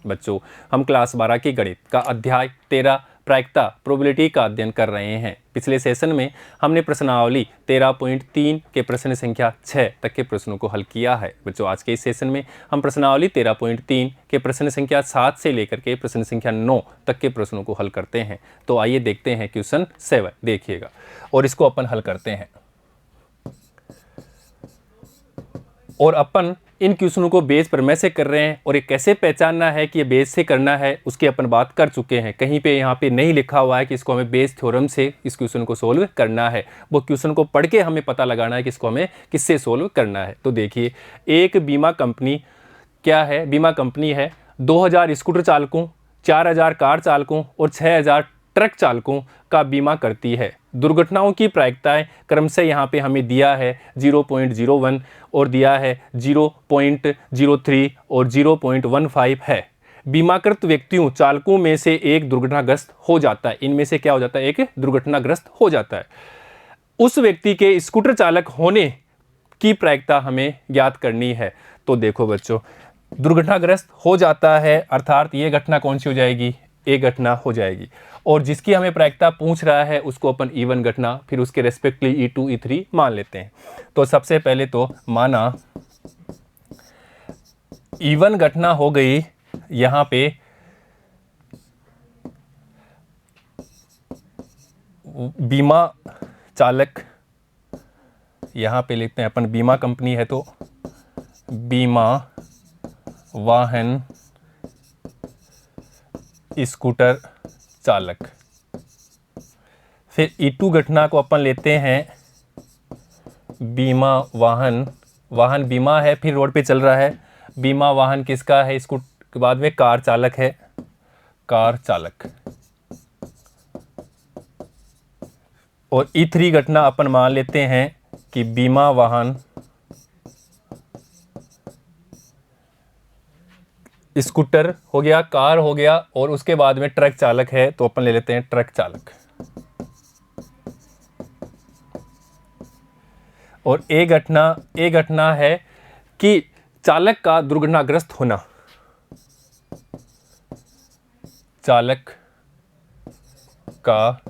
बच्चों हम क्लास 12 के गणित का अध्याय 13 प्रायिकता प्रोबेबिलिटी का अध्ययन कर रहे हैं। पिछले सेशन में हमने प्रश्नावली 13.3 के प्रश्न संख्या 6 तक के प्रश्नों को हल किया है। बच्चों आज के इस सेशन में हम प्रश्नावली 13.3 के प्रश्न संख्या 7 से लेकर के प्रश्न संख्या 9 तक के प्रश्नों को हल करते हैं। तो आइए देखते हैं क्वेश्चन 7 देखिएगा और इसको अपन हल करते हैं। और अपन इन क्वेश्चनों को बेस पर में से कर रहे हैं और ये कैसे पहचानना है कि ये बेस से करना है उसकी अपन बात कर चुके हैं। कहीं पे यहाँ पे नहीं लिखा हुआ है कि इसको हमें बेस थ्योरम से इस क्वेश्चन को सोल्व करना है। वो क्वेश्चन को पढ़ के हमें पता लगाना है कि इसको हमें किससे सोल्व करना है। तो देखिए एक बीमा कंपनी क्या है, बीमा कंपनी है 2000 स्कूटर चालकों, 4000 कार चालकों और 6000 ट्रक चालकों का बीमा करती है। दुर्घटनाओं की प्रायिकताएं क्रमशः यहाँ पे हमें दिया है 0.01 और दिया है 0.03 और 0.15 है। बीमाकृत व्यक्तियों चालकों में से एक दुर्घटनाग्रस्त हो जाता है। इनमें से क्या हो जाता है, एक दुर्घटनाग्रस्त हो जाता है। उस व्यक्ति के स्कूटर चालक होने की प्रायिकता हमें ज्ञात करनी है। तो देखो बच्चों दुर्घटनाग्रस्त हो जाता है अर्थात ये घटना कौन सी हो जाएगी, एक घटना हो जाएगी। और जिसकी हमें प्रायिकता पूछ रहा है उसको अपन E1 घटना फिर उसके रेस्पेक्टली E2 E3 मान लेते हैं। तो सबसे पहले तो माना E1 घटना हो गई यहाँ पे बीमा चालक, यहाँ पे लिखते हैं अपन बीमा कंपनी है तो बीमा वाहन स्कूटर चालक। फिर E2 घटना को अपन लेते हैं बीमा वाहन, वाहन बीमा है फिर रोड पे चल रहा है, बीमा वाहन किसका है, इसको के बाद में कार चालक है, कार चालक। और E3 घटना अपन मान लेते हैं कि बीमा वाहन स्कूटर हो गया, कार हो गया और उसके बाद में ट्रक चालक है तो अपन ले लेते हैं ट्रक चालक। और एक घटना है कि चालक का दुर्घटनाग्रस्त होना, चालक का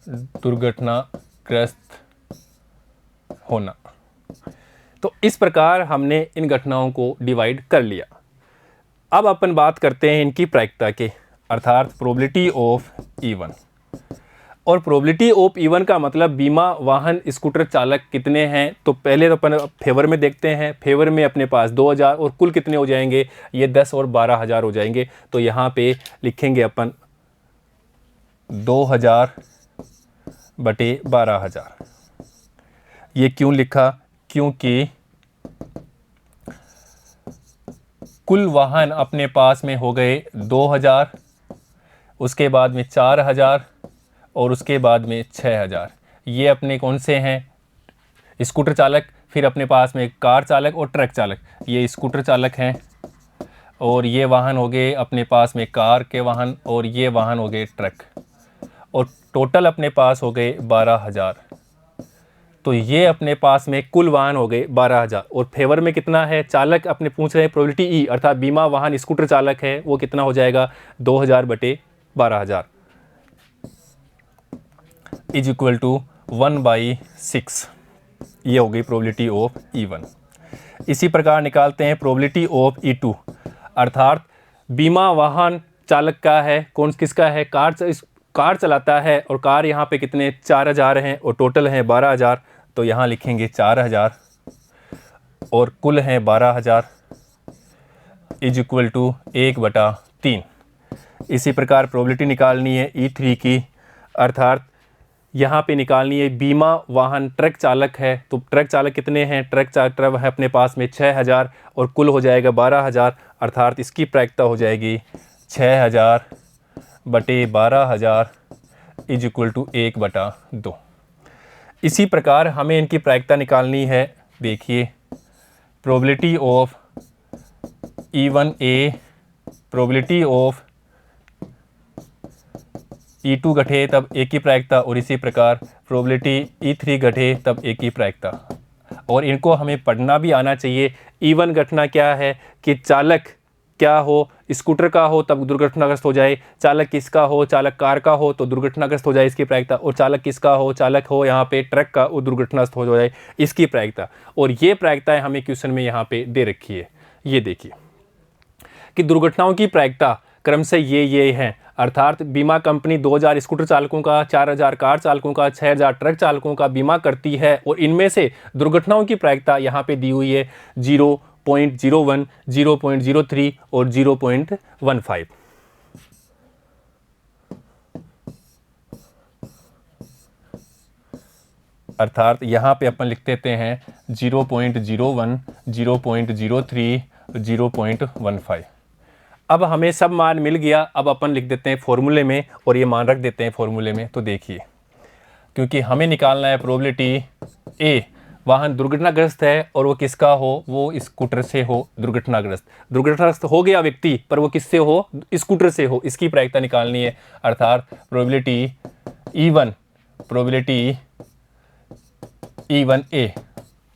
दुर्घटनाग्रस्त होना। तो इस प्रकार हमने इन घटनाओं को डिवाइड कर लिया। अब अपन बात करते हैं इनकी प्रायिकता के अर्थात प्रोबेबिलिटी ऑफ E1। और प्रोबेबिलिटी ऑफ E1 का मतलब बीमा वाहन स्कूटर चालक कितने हैं। तो पहले तो अपन फेवर में देखते हैं। फेवर में अपने पास 2000 और कुल कितने हो जाएंगे, ये 10 और 12,000 हो जाएंगे। तो यहाँ पे लिखेंगे अपन 2000 बटे 12,000। ये क्यों लिखा, क्योंकि कुल वाहन अपने पास में हो गए 2000, उसके बाद में 4000 और उसके बाद में 6000। ये अपने कौन से हैं, स्कूटर चालक। फिर अपने पास में कार चालक और ट्रक चालक, ये स्कूटर चालक हैं। और ये वाहन हो गए अपने पास में कार के वाहन और ये वाहन हो गए ट्रक। और टोटल अपने पास हो गए 12,000। तो ये अपने पास में कुल वाहन हो गए 12,000। और फेवर में कितना है, चालक अपने पूछ रहे हैं प्रोबेबिलिटी E अर्थात बीमा वाहन स्कूटर चालक है, वो कितना हो जाएगा 2000 बटे 12,000 इज इक्वल टू 1/6। ये हो गई प्रोबेबिलिटी ऑफ E1। इसी प्रकार निकालते हैं प्रोबेबिलिटी ऑफ E2 अर्थात बीमा वाहन चालक का है, कौन किसका है, कार चलाता है और कार यहाँ पे कितने 4000 हैं और टोटल हैं 12,000। तो यहाँ लिखेंगे 4000 और कुल हैं 12,000 इज इक्वल टू 1/3। इसी प्रकार प्रोबेबिलिटी निकालनी है E3 की अर्थात यहाँ पे निकालनी है बीमा वाहन ट्रक चालक है। तो ट्रक चालक कितने हैं, ट्रक चालक है अपने पास में 6000 और कुल हो जाएगा 12,000 अर्थात इसकी प्रायिकता हो जाएगी 6000 बटे 12,000 इज इक्वल टू 1/2। इसी प्रकार हमें इनकी प्रायिकता निकालनी है। देखिए probability of E1A, probability of E2 घटे तब एक की प्रायिकता और इसी प्रकार प्रोबेबिलिटी E3 घटे तब एक की प्रायिकता। और इनको हमें पढ़ना भी आना चाहिए। E1 घटना क्या है कि चालक क्या हो, स्कूटर का हो तब दुर्घटनाग्रस्त हो जाए, चालक किसका हो, चालक कार का हो तो दुर्घटनाग्रस्त हो जाए इसकी प्रायिकता, और चालक किसका हो, चालक हो यहाँ पे ट्रक का, वो दुर्घटनाग्रस्त हो जाए इसकी प्रायिकता। और ये प्रायिकताएं हमें क्वेश्चन में यहाँ पे दे रखी है। ये देखिए कि दुर्घटनाओं की प्रायिकता क्रमशः ये हैं, अर्थात बीमा कंपनी 2000 स्कूटर चालकों का, 4000 कार चालकों का, 6000 ट्रक चालकों का बीमा करती है, और इनमें से दुर्घटनाओं की प्रायिकता यहाँ पे दी हुई है 0.01, 0.03 और 0.15। अर्थात यहाँ पे अपन लिख देते हैं 0.01, 0.03, 0.15। अब हमें सब मान मिल गया, अब अपन लिख देते हैं फॉर्मूले में और ये मान रख देते हैं फॉर्मूले में। तो देखिए, क्योंकि हमें निकालना है प्रोबेबिलिटी ए, वाहन दुर्घटनाग्रस्त है और वो किसका हो, वो स्कूटर से हो दुर्घटनाग्रस्त हो गया व्यक्ति, पर वो किससे हो, स्कूटर से हो, इसकी प्रायिकता निकालनी है। अर्थात प्रोबेबिलिटी E1, प्रोबेबिलिटी E1 ए,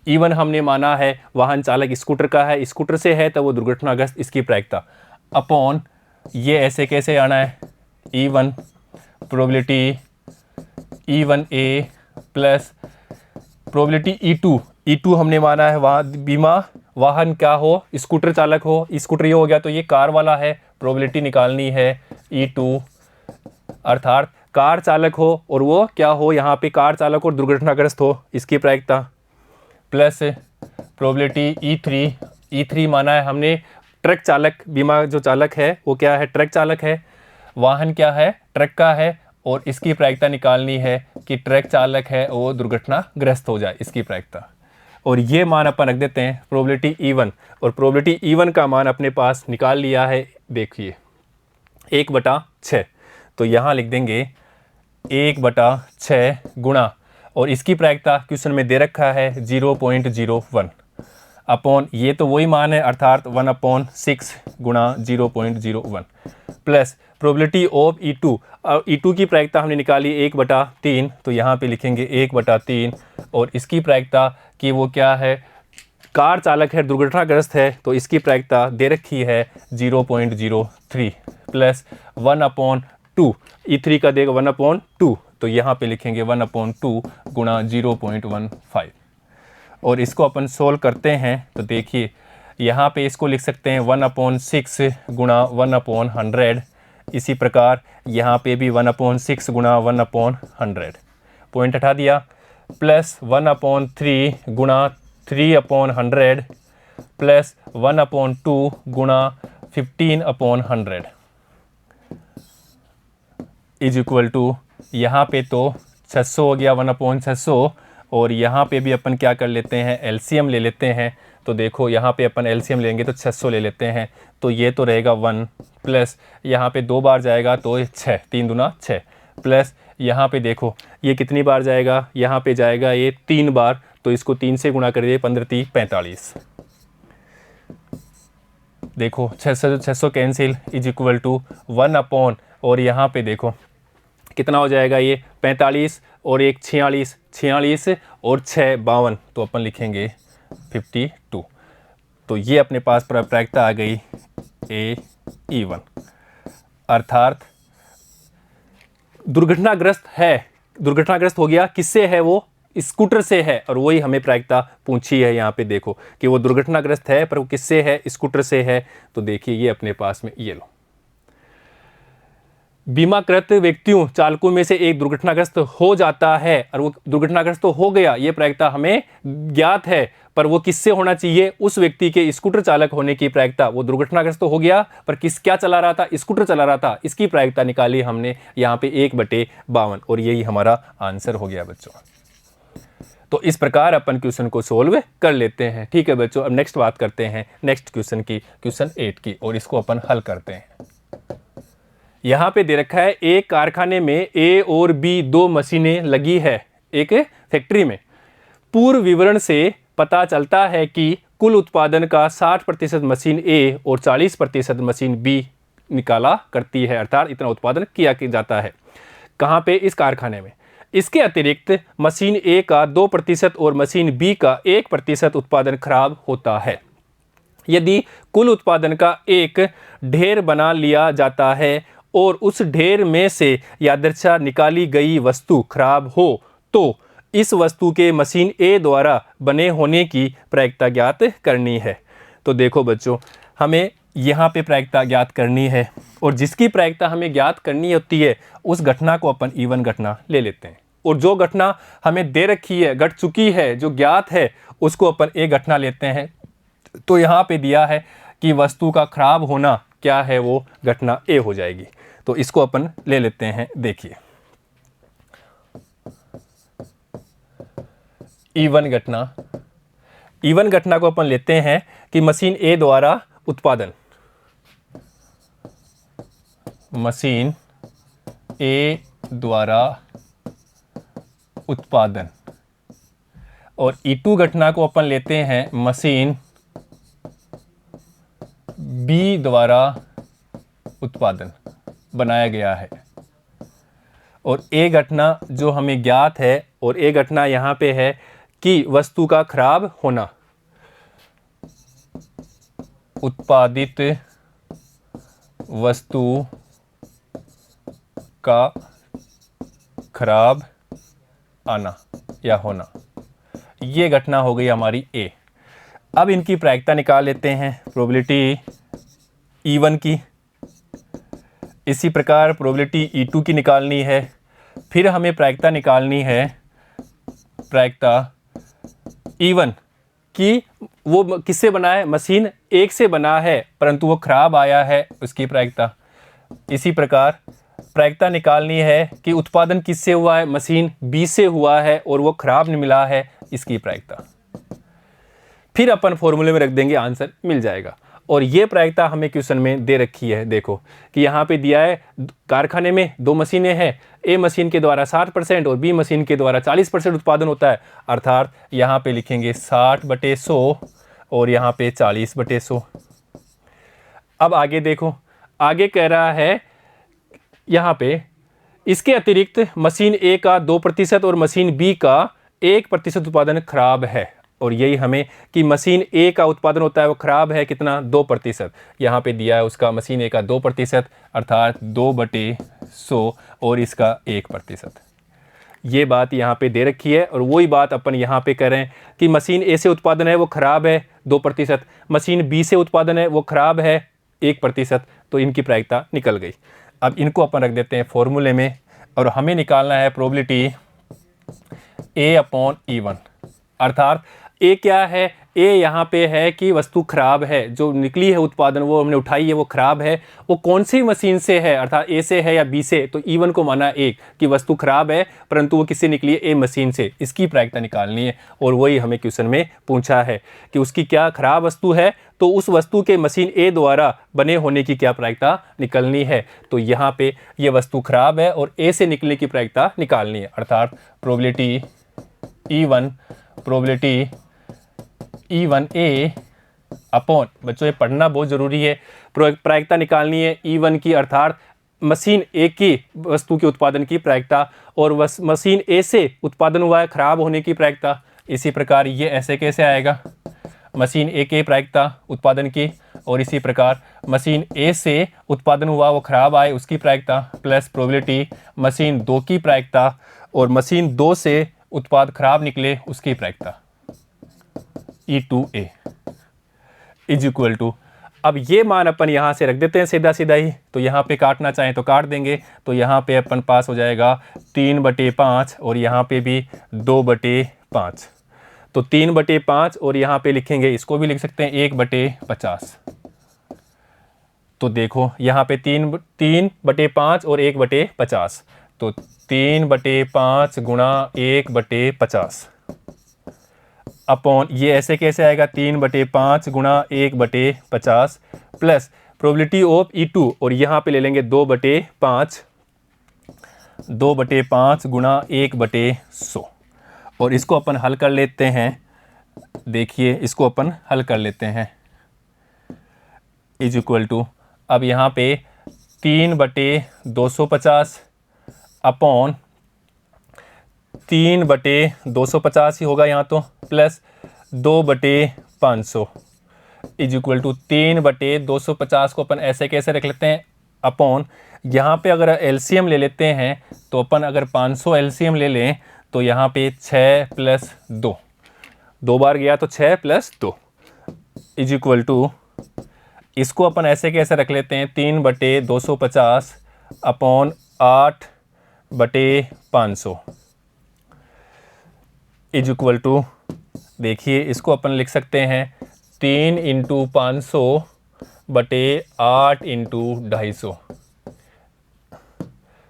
E1 हमने माना है वाहन चालक स्कूटर का है, स्कूटर से है तो वो दुर्घटनाग्रस्त, इसकी प्रायिकता अपॉन ये ऐसे कैसे आना है, E1 प्रोबेबिलिटी E1 ए प्लस प्रोबेबिलिटी E2 हमने माना है बीमा वाहन क्या हो, स्कूटर चालक हो, स्कूटर ये हो गया तो ये कार वाला है, प्रोबेबिलिटी निकालनी है E2, अर्थात कार चालक हो और वो क्या हो, यहाँ पे कार चालक और दुर्घटनाग्रस्त हो, इसकी प्रायिकता प्लस प्रोबेबिलिटी E3 माना है हमने ट्रक चालक, बीमा जो चालक है वो क्या है, ट्रक चालक है, वाहन क्या है, ट्रक का है, और इसकी प्रायिकता निकालनी है कि ट्रक चालक है वो दुर्घटनाग्रस्त हो जाए, इसकी प्रायिकता। और ये मान अपन रख देते हैं प्रोबेबिलिटी E1, और प्रोबेबिलिटी E1 का मान अपने पास निकाल लिया है, देखिए 1/6। तो यहाँ लिख देंगे 1/6 गुणा, और इसकी प्रायिकता क्वेश्चन में दे रखा है 0.01 अपॉन, ये तो वही मान है अर्थात 1/6 गुणा 0.01 प्लस प्रोबेबिलिटी ऑफ E2 की प्रायिकता हमने निकाली 1/3, तो यहाँ पे लिखेंगे 1/3, और इसकी प्रायिकता कि वो क्या है, कार चालक है दुर्घटनाग्रस्त है, तो इसकी प्रायिकता दे रखी है 0.03 प्लस 1/2, E3 का देगा 1/2, तो यहाँ पे लिखेंगे 1/2 गुणा 0.15, और इसको अपन सोल्व करते हैं तो देखिए यहाँ पे इसको लिख सकते हैं 1/6 गुणा 1/100, इसी प्रकार यहाँ पे भी 1/6 गुणा 1/100, पॉइंट हटा दिया, प्लस 1/3 गुणा 3/100 प्लस 1/2 गुणा 15/100 इज इक्वल टू, यहाँ पे तो 600 हो गया 1/600, और यहाँ पे भी अपन क्या कर लेते हैं, एलसीएम ले लेते हैं। तो देखो यहाँ पे अपन एलसीएम लेंगे तो 600 ले लेते हैं, तो ये तो रहेगा 1 प्लस यहाँ पे 2 बार जाएगा तो 6, 3 दूना 6 प्लस यहाँ पे देखो ये कितनी बार जाएगा, यहाँ पे जाएगा ये 3 बार, तो इसको 3 से गुणा कर दिए 15×3 45, देखो 600 कैंसिल इज इक्वल टू 1/, और यहाँ पे देखो कितना हो जाएगा, ये 45 और एक 46 और 6 52, तो अपन लिखेंगे 52। तो ये अपने पास प्रायिकता आ गई E1, अर्थात दुर्घटनाग्रस्त हो गया, किससे है वो, स्कूटर से है, और वही हमें प्रायिकता पूछी है। यहाँ पे देखो कि वो दुर्घटनाग्रस्त है पर वो किससे है, स्कूटर से है, तो देखिए ये अपने पास में ये लो, बीमाकृत व्यक्तियों चालकों में से एक दुर्घटनाग्रस्त हो जाता है, और वो दुर्घटनाग्रस्त तो हो गया, ये प्रायिकता हमें ज्ञात है, पर वो किससे होना चाहिए, उस व्यक्ति के स्कूटर चालक होने की प्रायिकता। वो दुर्घटनाग्रस्त तो हो गया पर क्या चला रहा था, स्कूटर चला रहा था, इसकी प्रायिकता निकाली हमने यहाँ पे 1/52, और यही हमारा आंसर हो गया बच्चों। तो इस प्रकार अपन क्वेश्चन को सोल्व कर लेते हैं। ठीक है बच्चों, अब नेक्स्ट बात करते हैं नेक्स्ट क्वेश्चन की, क्वेश्चन 8 की, और इसको अपन हल करते हैं। यहाँ पे दे रखा है एक कारखाने में A और B 2 मशीनें लगी है एक फैक्ट्री में। पूर्व विवरण से पता चलता है कि कुल उत्पादन का 60% मशीन A और 40% मशीन B निकाला करती है, अर्थात इतना उत्पादन किया जाता है। कहाँ पे, इस कारखाने में। इसके अतिरिक्त मशीन A का 2% और मशीन B का 1% उत्पादन खराब होता है। यदि कुल उत्पादन का एक ढेर बना लिया जाता है और उस ढेर में से यादृच्छा निकाली गई वस्तु खराब हो तो इस वस्तु के मशीन ए द्वारा बने होने की प्रायिकता ज्ञात करनी है। तो देखो बच्चों, हमें यहाँ पे प्रायिकता ज्ञात करनी है और जिसकी प्रायिकता हमें ज्ञात करनी होती है उस घटना को अपन E1 घटना ले लेते हैं, और जो घटना हमें दे रखी है, घट चुकी है, जो ज्ञात है, उसको अपन ए घटना लेते हैं। तो यहाँ पे दिया है कि वस्तु का खराब होना क्या है, वो घटना ए हो जाएगी। तो इसको अपन ले लेते हैं। देखिए E1 घटना, E1 घटना को अपन लेते हैं कि मशीन ए द्वारा उत्पादन, मशीन ए द्वारा उत्पादन, और E2 घटना को अपन लेते हैं मशीन बी द्वारा उत्पादन बनाया गया है। और ए घटना जो हमें ज्ञात है, और ए घटना यहाँ पे है कि वस्तु का खराब होना, उत्पादित वस्तु का खराब आना या होना, ये घटना हो गई हमारी ए। अब इनकी प्रायिकता निकाल लेते हैं, प्रोबेबिलिटी E1 की, इसी प्रकार प्रोबेबिलिटी E2 की निकालनी है। फिर हमें प्रायिकता निकालनी है, प्रायिकता E1 की, वो किससे बना है, मशीन एक से बना है परंतु वो खराब आया है, उसकी प्रायिकता। इसी प्रकार प्रायिकता निकालनी है कि उत्पादन किससे हुआ है, मशीन बी से हुआ है और वो खराब नहीं मिला है, इसकी प्रायिकता। फिर अपन फॉर्मूले में रख देंगे, आंसर मिल जाएगा। और ये प्रायिकता हमें क्वेश्चन में दे रखी है। देखो कि यहाँ पे दिया है कारखाने में 2 मशीनें हैं, ए मशीन के द्वारा 60% और बी मशीन के द्वारा 40% उत्पादन होता है, अर्थात यहाँ पे लिखेंगे 60/100 और यहाँ पे 40/100। अब आगे देखो, आगे कह रहा है यहाँ पे इसके अतिरिक्त मशीन ए का 2% और मशीन बी का 1% उत्पादन खराब है। और यही हमें कि मशीन ए का उत्पादन होता है वो खराब है कितना, 2%। यहाँ पे दिया है उसका मशीन ए का 2% अर्थात 2/100 और इसका 1%। ये बात यहाँ पे दे रखी है और वही बात अपन यहाँ पे कह रहे हैं कि मशीन ए से उत्पादन है वो खराब है 2%, मशीन बी से उत्पादन है वो खराब है 1%। तो इनकी प्रायिकता निकल गई। अब इनको अपन रख देते हैं फॉर्मूले में और हमें निकालना है प्रोबेबिलिटी A/E1, अर्थात ए क्या है, ए यहाँ पे है कि वस्तु खराब है, जो निकली है उत्पादन वो हमने उठाई है वो खराब है, वो कौन सी मशीन से है, अर्थात ए से है या बी से। तो E1 को माना एक कि वस्तु खराब है परंतु वो किससे निकली है, ए मशीन से, इसकी प्रायिकता निकालनी है। और वही हमें क्वेश्चन में पूछा है कि उसकी क्या खराब वस्तु है, तो उस वस्तु के मशीन ए द्वारा बने होने की क्या प्रायिकता निकलनी है। तो यहाँ पे ये वस्तु खराब है और ए से निकलने की प्रायिकता निकालनी है, अर्थात probability E1, probability E1A upon, बच्चों ये पढ़ना बहुत ज़रूरी है, प्रायिकता निकालनी है E1 की, अर्थात मशीन ए की वस्तु के उत्पादन की प्रायिकता और मशीन ए से उत्पादन हुआ है खराब होने की प्रायिकता। इसी प्रकार ये ऐसे कैसे आएगा, मशीन ए के प्रायिकता उत्पादन की, और इसी प्रकार मशीन ए से उत्पादन हुआ वो खराब आए उसकी प्रायिकता, प्लस प्रोबेबिलिटी मशीन 2 की प्रायिकता और मशीन 2 से उत्पाद खराब निकले उसकी प्रायिकता E2A इज इक्वल टू, अब ये मान अपन यहाँ से रख देते हैं सीधा सीधा ही। तो यहाँ पे काटना चाहें तो काट देंगे, तो यहाँ पे अपन पास हो जाएगा 3/5 और यहाँ पे भी 2/5। तो 3/5 और यहाँ पे लिखेंगे, इसको भी लिख सकते हैं 1/50। तो देखो यहाँ पे 3/5 और 1/50, तो 3/5 गुणा 1/50 अपॉन, ये ऐसे कैसे आएगा, 3/5 गुणा 1/50 प्लस प्रोबेबिलिटी ऑफ E2 और यहाँ पे ले लेंगे 2/5 गुणा 1/100 और इसको अपन हल कर लेते हैं। देखिए इसको अपन हल कर लेते हैं, इज इक्वल टू, अब यहाँ पे 3/250 अपॉन 3/250 ही होगा यहाँ तो, प्लस 2/500 इज इक्वल टू 3/250 को अपन ऐसे कैसे रख लेते हैं अपॉन, यहाँ पे अगर एलसीएम ले लेते हैं तो अपन अगर 500 एलसीएम ले लें तो यहाँ पे 6 + 2, 2 बार गया तो 6 + 2 इज इक्वल टू, इसको अपन ऐसे कैसे रख लेते हैं 3/250 अपॉन 8/500 इज इक्वल टू, देखिए इसको अपन लिख सकते हैं 3 × 500/8 × 250।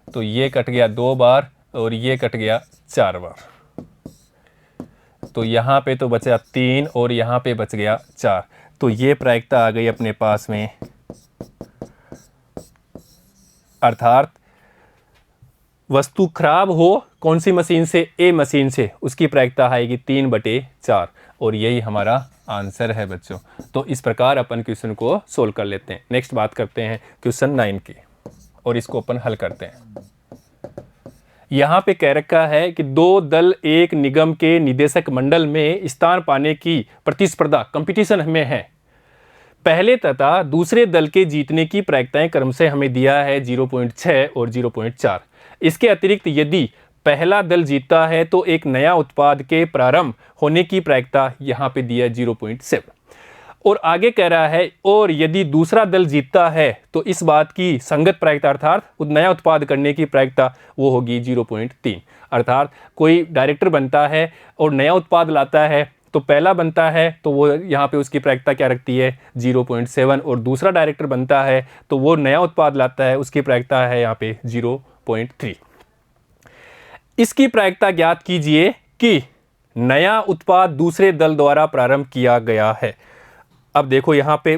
तो ये कट गया 2 बार और ये कट गया 4 बार, तो यहाँ पे तो बचा 3 और यहाँ पे बच गया 4। तो ये प्रायिकता आ गई अपने पास में, अर्थात वस्तु खराब हो कौन सी मशीन से, ए मशीन से, उसकी प्रायिकता आएगी 3/4 और यही हमारा आंसर है बच्चों। तो इस प्रकार अपन क्वेश्चन को सोल्व कर लेते हैं। नेक्स्ट बात करते हैं क्वेश्चन 9 की और इसको अपन हल करते हैं। यहाँ पे कह रखा है कि 2 दल एक निगम के निदेशक मंडल में स्थान पाने की प्रतिस्पर्धा कंपटीशन में है। पहले तथा दूसरे दल के जीतने की प्रायिकताएं क्रमशः हमें दिया है 0.6 और 0.4। इसके अतिरिक्त यदि पहला दल जीतता है तो एक नया उत्पाद के प्रारंभ होने की प्रायिकता यहाँ पे दिया है 0.7। और आगे कह रहा है और यदि दूसरा दल जीतता है तो इस बात की संगत प्रायिकता अर्थात नया उत्पाद करने की प्रायिकता वो होगी 0.3। अर्थात कोई डायरेक्टर बनता है और नया उत्पाद लाता है तो पहला बनता है तो वो यहाँ पे उसकी प्रायिकता क्या रखती है 0.7, और दूसरा डायरेक्टर बनता है तो वो नया उत्पाद लाता है, उसकी प्रायिकता है यहाँ पे 0.3। इसकी प्रायिकता ज्ञात कीजिए कि नया उत्पाद दूसरे दल द्वारा प्रारंभ किया गया है। अब देखो यहाँ पे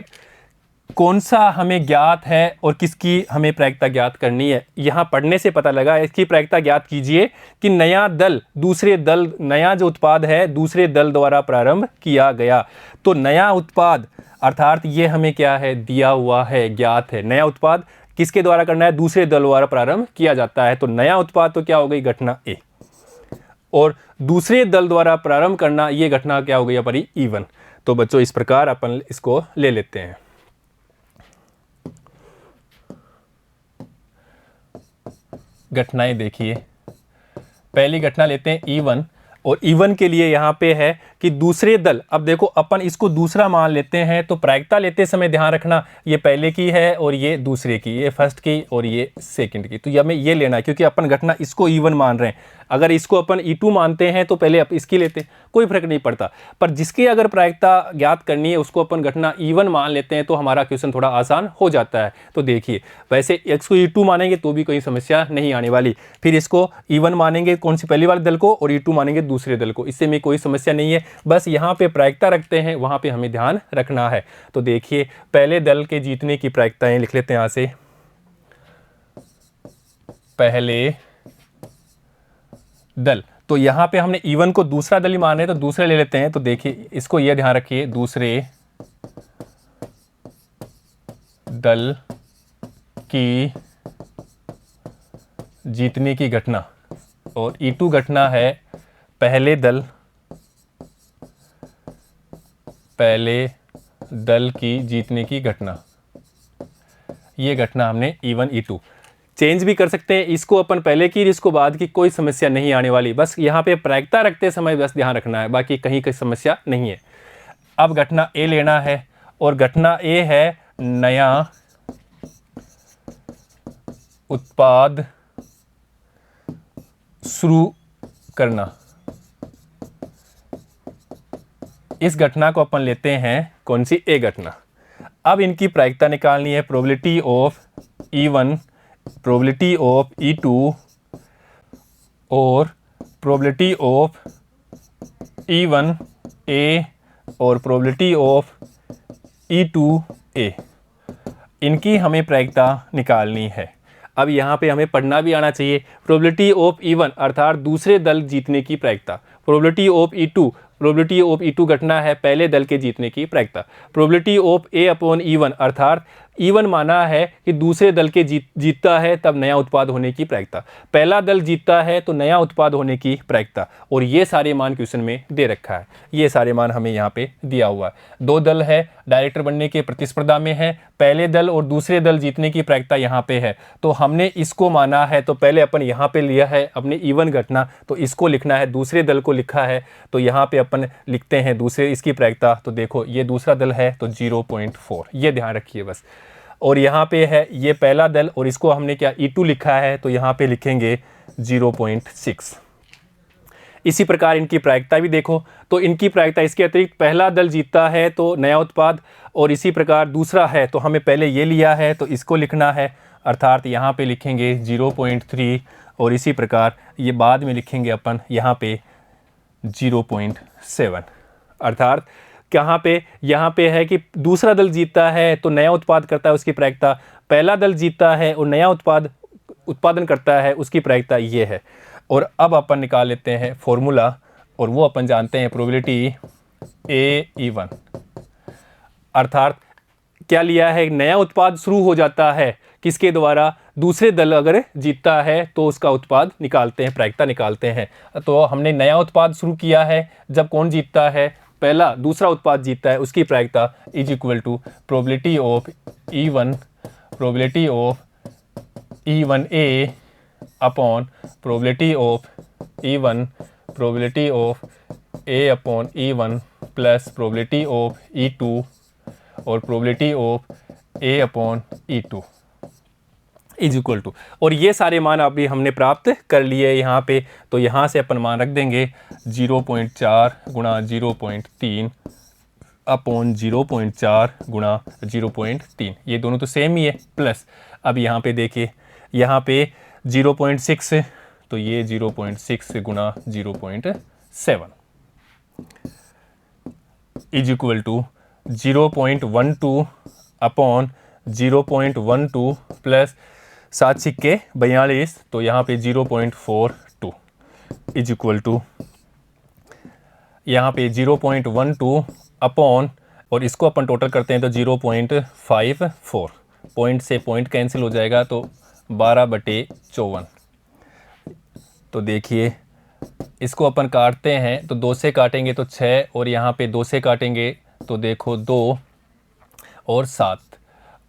कौन सा हमें ज्ञात है और किसकी हमें प्रायिकता ज्ञात करनी है। यहाँ पढ़ने से पता लगा इसकी प्रायिकता ज्ञात कीजिए कि नया दल दूसरे दल, नया जो उत्पाद है दूसरे दल द्वारा प्रारंभ किया गया। तो नया उत्पाद अर्थात ये हमें क्या है दिया हुआ है, ज्ञात है। नया उत्पाद किसके द्वारा करना है, दूसरे दल द्वारा प्रारंभ किया जाता है। तो नया उत्पाद तो क्या हो गई घटना ए, और दूसरे दल द्वारा प्रारंभ करना ये घटना क्या हो गई हमारी E1। तो बच्चों इस प्रकार अपन इसको ले लेते हैं। घटनाएं देखिए, पहली घटना लेते हैं E1, और E1 के लिए यहाँ पे है कि दूसरे दल, अब देखो अपन इसको दूसरा मान लेते हैं तो प्रायिकता लेते समय ध्यान रखना ये पहले की है और ये दूसरे की, ये फर्स्ट की और ये सेकंड की। तो हमें ये लेना है क्योंकि अपन घटना इसको E1 मान रहे हैं। अगर इसको अपन E2 मानते हैं तो पहले इसकी लेते हैं, कोई फर्क नहीं पड़ता। पर जिसकी अगर प्रायिकता ज्ञात करनी है उसको अपन घटना E1 मान लेते हैं तो हमारा क्वेश्चन थोड़ा आसान हो जाता है। तो देखिए वैसे इसको E2 मानेंगे तो भी कोई समस्या नहीं आने वाली, फिर इसको E1 मानेंगे कौन सी पहली वाले दल को और E2 मानेंगे दूसरे दल को, इससे में कोई समस्या नहीं है। बस यहाँ पे प्रायिकता रखते हैं वहाँ पे हमें ध्यान रखना है। तो देखिए पहले दल के जीतने की प्रायिकताएं लिख लेते हैं यहाँ से, पहले दल। तो यहाँ पे हमने E1 को दूसरा दल ही मान रहे हैं तो दूसरे ले लेते हैं। तो देखिए इसको ये ध्यान रखिए दूसरे दल की जीतने की घटना, और E2 घटना है पहले दल की जीतने की घटना। ये घटना हमने E1 E2 चेंज भी कर सकते हैं, इसको अपन पहले की इसको बाद की, कोई समस्या नहीं आने वाली। बस यहाँ पे प्रायिकता रखते समय बस ध्यान रखना है, बाकी कहीं कोई समस्या नहीं है। अब घटना ए लेना है और घटना ए है नया उत्पाद शुरू करना। इस घटना को अपन लेते हैं कौन सी, ए घटना। अब इनकी प्रायिकता निकालनी है, probability of E1, probability of E2 और प्रोबेबिलिटी ऑफ E1A और प्रोबेबिलिटी ऑफ E2A, इनकी हमें प्रायिकता निकालनी है। अब यहाँ पे हमें पढ़ना भी आना चाहिए। प्रोबेबिलिटी ऑफ E1 अर्थात दूसरे दल जीतने की प्रायिकता, probability of E2, probability of E2 घटना है पहले दल के जीतने की प्रायिकता। प्रोबेबिलिटी ऑफ A/E1 अर्थात E1 माना है कि दूसरे दल के जीतता है तब नया उत्पाद होने की प्रायिकता, पहला दल जीतता है तो नया उत्पाद होने की प्रायिकता। और ये सारे मान क्वेश्चन में दे रखा है, ये सारे मान हमें यहाँ पे दिया हुआ है। दो दल है, डायरेक्टर बनने के प्रतिस्पर्धा में है, पहले दल और दूसरे दल जीतने की प्रायिकता यहाँ पे है। तो हमने इसको माना है, तो पहले अपन यहाँ पे लिया है अपने E1 घटना, तो इसको लिखना है, दूसरे दल को लिखा है तो यहाँ पे अपन लिखते हैं दूसरे इसकी प्रायिकता। तो देखो ये दूसरा दल है तो 0.4, ये ध्यान रखिए बस। और यहाँ पे है ये पहला दल और इसको हमने क्या E2 लिखा है तो यहाँ पे लिखेंगे 0.6। इसी प्रकार इनकी प्रायिकता भी देखो, तो इनकी प्रायिकता इसके अतिरिक्त पहला दल जीतता है तो नया उत्पाद, और इसी प्रकार दूसरा है तो हमें पहले ये लिया है तो इसको लिखना है, अर्थात यहाँ पे लिखेंगे 0.3, और इसी प्रकार ये बाद में लिखेंगे अपन यहाँ पे 0.7। अर्थात कहाँ पे, यहाँ पे है कि दूसरा दल जीतता है तो नया उत्पाद करता है उसकी प्रायिकता, पहला दल जीतता है और नया उत्पादन करता है उसकी प्रायिकता ये है। और अब अपन निकाल लेते हैं फॉर्मूला, और वो अपन जानते हैं प्रोबेबिलिटी A/E1, अर्थात क्या लिया है, नया उत्पाद शुरू हो जाता है किसके द्वारा, दूसरे दल अगर जीतता है तो उसका उत्पाद निकालते हैं, प्रायिकता निकालते हैं। तो हमने नया उत्पाद शुरू किया है जब कौन जीतता है, पहला दूसरा उत्पाद जीतता है उसकी प्रायिकता is equal to probability of E1, probability of E1A upon probability of E1, probability of A/E1 plus probability of E2 और probability of A/E2 is equal to, और ये सारे मान अभी हमने प्राप्त कर लिए यहाँ पे। तो यहाँ से अपन मान रख देंगे 0.4 गुणा 0.3 अपॉन 0.4 गुणा 0.3, ये दोनों तो सेम ही है, प्लस अब यहाँ पे देखिए यहाँ पे 0.6 तो ये 0.6 गुणा 0.7 is equal to 0.12 upon 0.12 plus 7 सिक्के 42, तो यहाँ पे 0.42 इज इक्वल टू यहाँ पे 0.12 अपॉन, और इसको अपन टोटल करते हैं तो 0.54, पॉइंट से पॉइंट कैंसिल हो जाएगा तो 12/54। तो देखिए इसको अपन काटते हैं तो 2 से काटेंगे तो 6, और यहाँ पे 2 से काटेंगे तो देखो 2 और 7,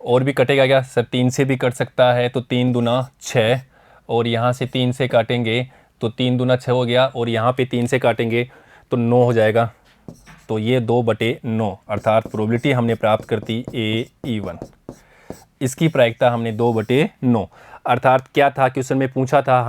और भी कटेगा क्या सर, 3 से भी कट सकता है तो 3 दूना 6, और यहाँ से 3 से काटेंगे तो 3 दूना 6 हो गया, और यहाँ पे 3 से काटेंगे तो 9 हो जाएगा, तो ये 2/9, अर्थात प्रोबेबिलिटी हमने प्राप्त करती A/E1, इसकी प्रायिकता हमने 2/9। अर्थात क्या था क्वेश्चन में पूछा था,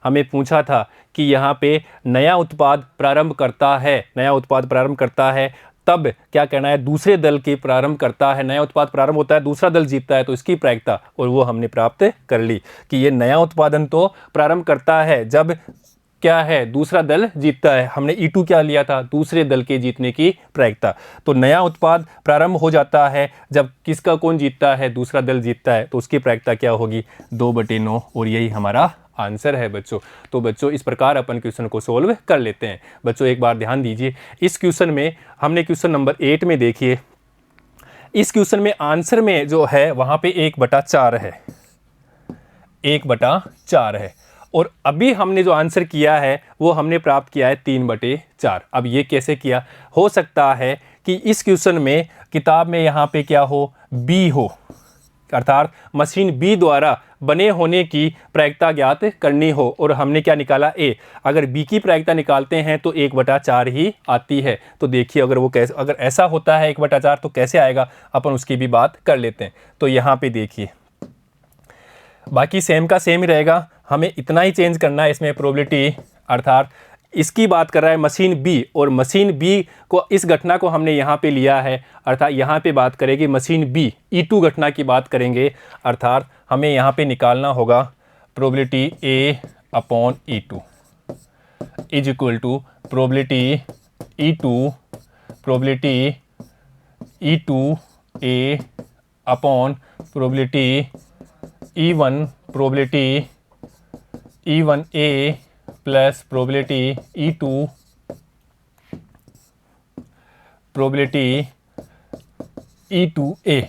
हमें पूछा था कि यहाँ पे नया उत्पाद प्रारंभ करता है, नया उत्पाद प्रारंभ करता है तब क्या कहना है, दूसरे दल के प्रारंभ करता है, नया उत्पाद प्रारंभ होता है दूसरा दल जीतता है तो इसकी प्रायिकता, और वो हमने प्राप्त कर ली कि ये नया उत्पादन तो प्रारंभ करता है जब क्या है, दूसरा दल जीतता है। हमने E2 क्या लिया था, दूसरे दल के जीतने की प्रायिकता। तो नया उत्पाद प्रारंभ हो जाता है जब किसका कौन जीतता है, दूसरा दल जीतता है, तो उसकी प्रायिकता क्या होगी 2/9, और यही हमारा आंसर है बच्चों। तो बच्चों इस प्रकार अपन क्वेश्चन को सोल्व कर लेते हैं। बच्चों एक बार ध्यान दीजिए, इस क्वेश्चन में हमने क्वेश्चन नंबर 8 में देखिए, इस क्वेश्चन में आंसर में जो है वहाँ पे 1/4 है, 1/4 है, और अभी हमने जो आंसर किया है वो हमने प्राप्त किया है 3/4। अब ये कैसे किया, हो सकता है कि इस क्वेश्चन में किताब में यहाँ पे क्या हो, B हो, अर्थात मशीन B द्वारा बने होने की प्रायिकता ज्ञात करनी हो, और हमने क्या निकाला A। अगर B की प्रायिकता निकालते हैं तो 1/4 ही आती है। तो देखिए अगर वो कैसे, अगर ऐसा होता है 1/4 तो कैसे आएगा, अपन उसकी भी बात कर लेते हैं। तो यहाँ पे देखिए बाकी सेम का सेम ही रहेगा, हमें इतना ही चेंज करना है इसमें प्रोबेबिलिटी, अर्थात इसकी बात कर रहा है मशीन B, और मशीन B को, इस घटना को हमने यहाँ पे लिया है, अर्थात यहाँ पे बात करेगी मशीन B, E2 घटना की बात करेंगे, अर्थात हमें यहाँ पे निकालना होगा probability A/E2 is equal to probability E2A upon probability E1, probability E1A plus probability E2 probability E2A,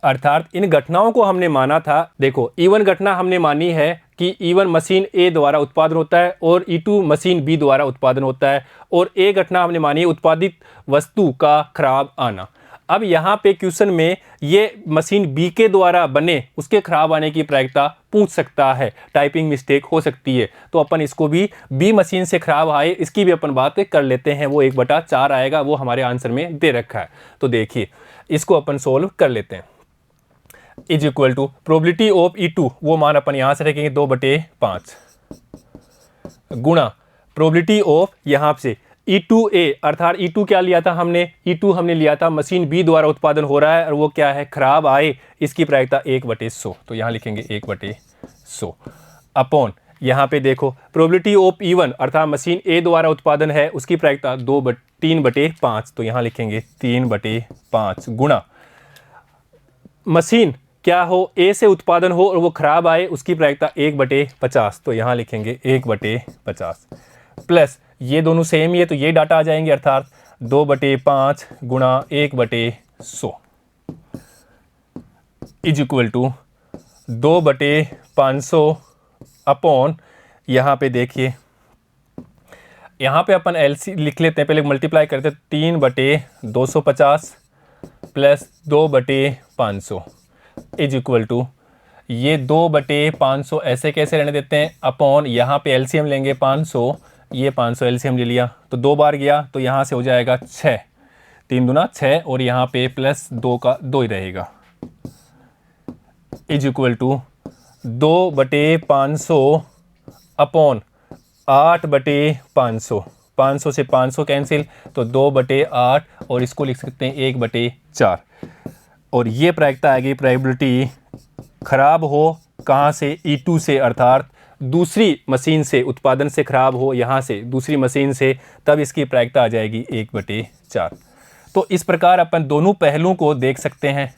अर्थात इन घटनाओं को हमने माना था। देखो E1 घटना हमने मानी है कि E1 मशीन A द्वारा उत्पादन होता है और E2 मशीन B द्वारा उत्पादन होता है, और A घटना हमने मानी है उत्पादित वस्तु का खराब आना। अब यहाँ पे क्वेश्चन में ये मशीन B के द्वारा बने उसके खराब आने की प्रायिकता पूछ सकता है, टाइपिंग मिस्टेक हो सकती है, तो अपन इसको भी B मशीन से खराब आए इसकी भी अपन बात कर लेते हैं। वो 1/4 आएगा, वो हमारे आंसर में दे रखा है। तो देखिए इसको अपन सोल्व कर लेते हैं। Is equal to probability of E2, वो मान अपन यहाँ से रखेंगे 2/5 गुणा प्रोबेबिलिटी ऑफ यहाँ से E2A, अर्थात E2 क्या लिया था हमने, E2 हमने लिया था मशीन B द्वारा उत्पादन हो रहा है और वो क्या है, खराब आए, इसकी प्रायिकता 1/100, तो यहाँ लिखेंगे 1/100 अपॉन यहाँ पे देखो प्रोबेबिलिटी ऑफ E1, अर्थात मशीन A द्वारा उत्पादन है उसकी प्रायिकता 3/5, तो यहाँ लिखेंगे 3/5 गुणा मशीन क्या हो, A से उत्पादन हो और वो खराब आए उसकी प्रायिकता 1/50, तो यहाँ लिखेंगे 1/50 प्लस ये दोनों सेम ही है तो ये डाटा आ जाएंगे, अर्थात 2/5 गुणा 1/100 इज इक्वल टू 2/500 अपॉन यहाँ पे देखिए, यहाँ पे अपन LC लिख लेते हैं, पहले मल्टीप्लाई करते हैं, 3/250 प्लस 2/500 इज इक्वल टू ये 2/500 ऐसे कैसे रहने देते हैं, अपॉन यहाँ पे LCM लेंगे 500, ये 500 LCM ले लिया तो 2 बार गया तो यहाँ से हो जाएगा 6, 3 दूना 6 और यहाँ पे प्लस 2 का 2 ही रहेगा, इज इक्वल टू 2/500 अपॉन 8/500, 500 से 500 कैंसिल तो 2/8 और इसको लिख सकते हैं 1/4, और ये प्रायिकता आएगी प्रोबेबिलिटी खराब हो कहाँ से, E2 से, अर्थात दूसरी मशीन से, उत्पादन से खराब हो यहाँ से दूसरी मशीन से, तब इसकी प्रायिकता आ जाएगी 1/4। तो इस प्रकार अपन दोनों पहलुओं को देख सकते हैं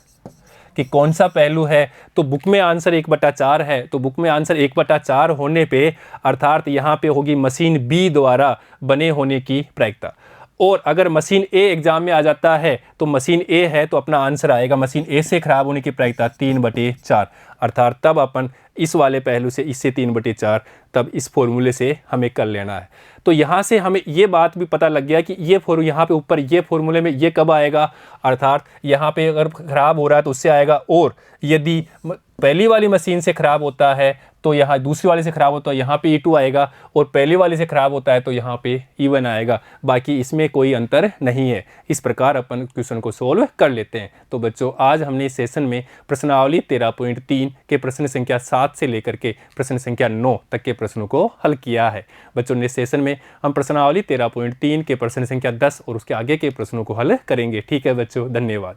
कि कौन सा पहलू है। तो बुक में आंसर 1/4 है, तो बुक में आंसर 1/4 होने पे अर्थात यहाँ पे होगी मशीन B द्वारा बने होने की प्रायिकता, और अगर मशीन A एग्जाम में आ जाता है तो मशीन A है तो अपना आंसर आएगा मशीन A से खराब होने की प्रायिकता 3/4, अर्थात तब अपन इस वाले पहलू से इससे 3/4 तब इस फॉर्मूले से हमें कर लेना है। तो यहाँ से हमें ये बात भी पता लग गया कि ये यहाँ पे ऊपर ये फॉर्मूले में ये कब आएगा, अर्थात यहाँ पे अगर ख़राब हो रहा है तो उससे आएगा, और यदि पहली वाली मशीन से ख़राब होता है तो यहाँ दूसरी वाले से ख़राब होता है यहाँ पे E2 आएगा, और पहले वाले से ख़राब होता है तो यहाँ पे E1 आएगा, बाकी इसमें कोई अंतर नहीं है। इस प्रकार अपन क्वेश्चन को सोल्व कर लेते हैं। तो बच्चों आज हमने इस सेशन में प्रश्नावली 13.3 के प्रश्न संख्या 7 से लेकर के प्रश्न संख्या 9 तक के प्रश्नों को हल किया है। बच्चों नेक्स्ट सेशन में हम प्रश्नावली 13.3 के प्रश्न संख्या 10 और उसके आगे के प्रश्नों को हल करेंगे। ठीक है बच्चों, धन्यवाद।